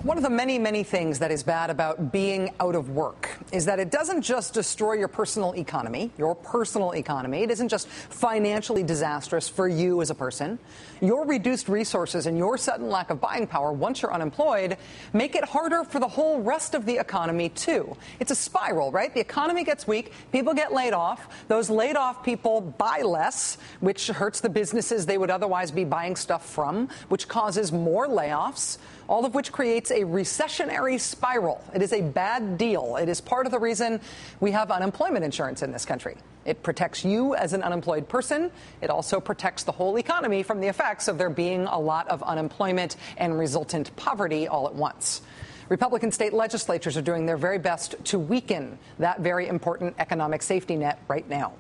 One of the many, many things that is bad about being out of work is that it doesn't just destroy your personal economy. It isn't just financially disastrous for you as a person. Your reduced resources and your sudden lack of buying power once you're unemployed make it harder for the whole rest of the economy, too. It's a spiral, right? The economy gets weak, people get laid off. Those laid off people buy less, which hurts the businesses they would otherwise be buying stuff from, which causes more layoffs, all of which creates a recessionary spiral. It is a bad deal. It is part of the reason we have unemployment insurance in this country. It protects you as an unemployed person. It also protects the whole economy from the effects of there being a lot of unemployment and resultant poverty all at once. Republican state legislatures are doing their very best to weaken that very important economic safety net right now.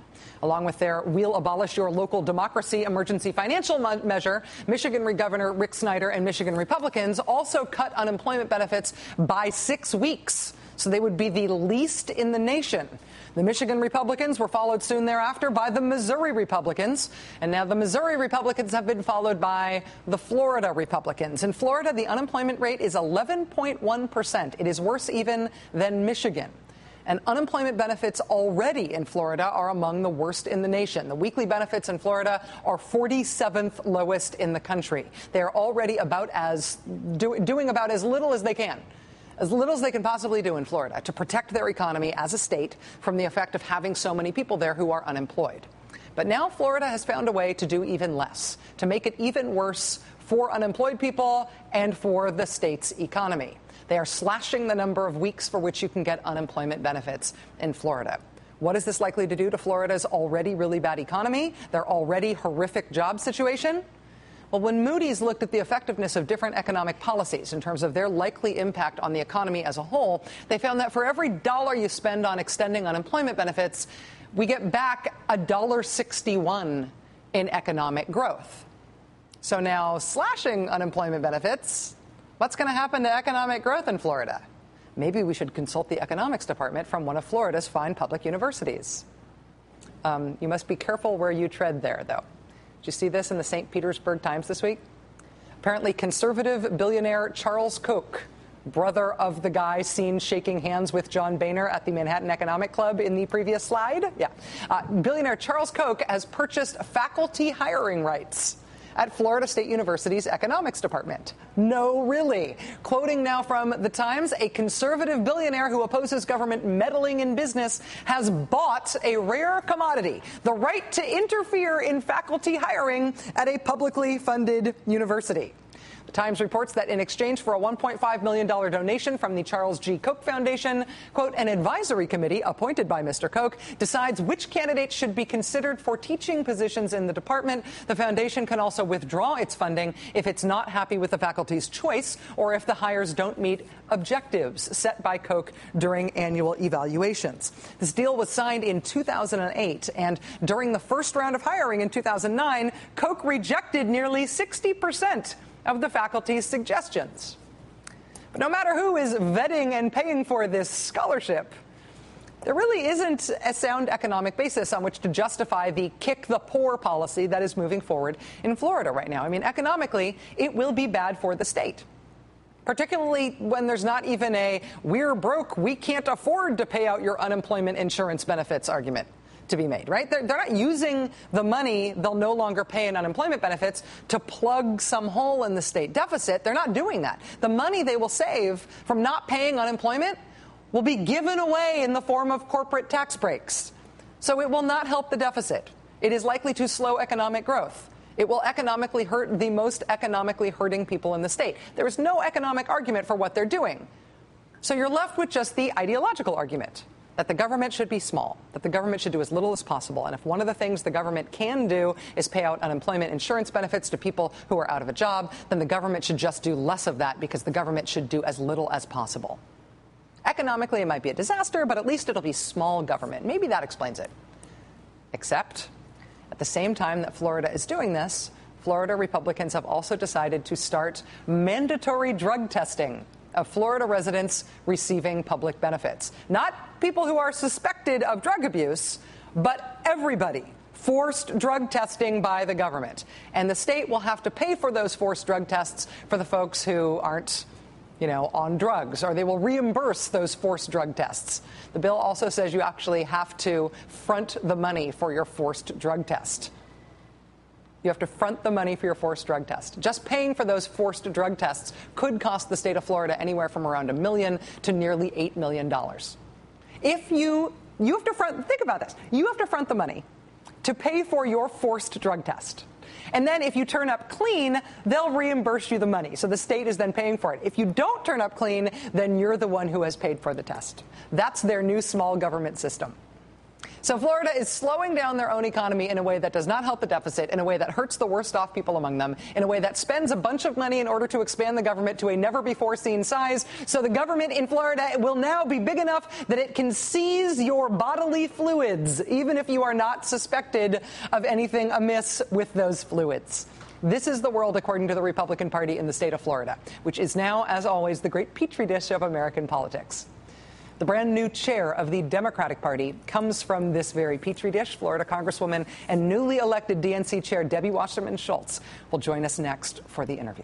Along with their We'll Abolish Your Local Democracy emergency financial measure, Michigan Governor Rick Snyder and Michigan Republicans also cut unemployment benefits by 6 weeks, so they would be the least in the nation. The Michigan Republicans were followed soon thereafter by the Missouri Republicans, and now the Missouri Republicans have been followed by the Florida Republicans. In Florida, the unemployment rate is 11.1%. It is worse even than Michigan. And unemployment benefits already in Florida are among the worst in the nation. The weekly benefits in Florida are 47th lowest in the country. They are already doing about as little as they can. As little as they can possibly do in Florida to protect their economy as a state from the effect of having so many people there who are unemployed. But now Florida has found a way to do even less, to make it even worse for unemployed people and for the state's economy. They are slashing the number of weeks for which you can get unemployment benefits in Florida. What is this likely to do to Florida's already really bad economy, their already horrific job situation? Well, when Moody's looked at the effectiveness of different economic policies in terms of their likely impact on the economy as a whole, they found that for every dollar you spend on extending unemployment benefits, we get back $1.61 in economic growth. So now slashing unemployment benefits, what's going to happen to economic growth in Florida? Maybe we should consult the economics department from one of Florida's fine public universities. You must be careful where you tread there, though. Did you see this in the St. Petersburg Times this week? Apparently, conservative billionaire Charles Koch, brother of the guy seen shaking hands with John Boehner at the Manhattan Economic Club in the previous slide. Billionaire Charles Koch has purchased faculty hiring rights at Florida State University's economics department. No, really. Quoting now from the Times, a conservative billionaire who opposes government meddling in business has bought a rare commodity, the right to interfere in faculty hiring at a publicly funded university. The Times reports that in exchange for a $1.5 million donation from the Charles G. Koch Foundation, quote, an advisory committee appointed by Mr. Koch decides which candidates should be considered for teaching positions in the department. The foundation can also withdraw its funding if it's not happy with the faculty's choice or if the hires don't meet objectives set by Koch during annual evaluations. This deal was signed in 2008, and during the first round of hiring in 2009, Koch rejected nearly 60% of the faculty's suggestions. But no matter who is vetting and paying for this scholarship, there really isn't a sound economic basis on which to justify the kick the poor policy that is moving forward in Florida right now. I mean, economically, it will be bad for the state, particularly when there's not even a we're broke, we can't afford to pay out your unemployment insurance benefits argument to be made, right? They're not using the money they'll no longer pay in unemployment benefits to plug some hole in the state deficit. They're not doing that. The money they will save from not paying unemployment will be given away in the form of corporate tax breaks. So it will not help the deficit. It is likely to slow economic growth. It will economically hurt the most economically hurting people in the state. There is no economic argument for what they're doing. So you're left with just the ideological argument that the government should be small, that the government should do as little as possible. And if one of the things the government can do is pay out unemployment insurance benefits to people who are out of a job, then the government should just do less of that because the government should do as little as possible. Economically, it might be a disaster, but at least it'll be small government. Maybe that explains it. Except at the same time that Florida is doing this, Florida Republicans have also decided to start mandatory drug testing of Florida residents receiving public benefits. Not people who are suspected of drug abuse, but everybody. Forced drug testing by the government. And the state will have to pay for those forced drug tests for the folks who aren't on drugs, or they will reimburse those forced drug tests. The bill also says you actually have to front the money for your forced drug test. You have to front the money for your forced drug test. Just paying for those forced drug tests could cost the state of Florida anywhere from around $1 million to nearly $8 million. If you have to think about this. You have to front the money to pay for your forced drug test. And then if you turn up clean, they'll reimburse you the money. So the state is then paying for it. If you don't turn up clean, then you're the one who has paid for the test. That's their new small government system. So Florida is slowing down their own economy in a way that does not help the deficit, in a way that hurts the worst off people among them, in a way that spends a bunch of money in order to expand the government to a never-before-seen size. So the government in Florida will now be big enough that it can seize your bodily fluids, even if you are not suspected of anything amiss with those fluids. This is the world, according to the Republican Party in the state of Florida, which is now, as always, the great petri dish of American politics. The brand new chair of the Democratic Party comes from this very petri dish. Florida Congresswoman and newly elected DNC Chair Debbie Wasserman Schultz will join us next for the interview.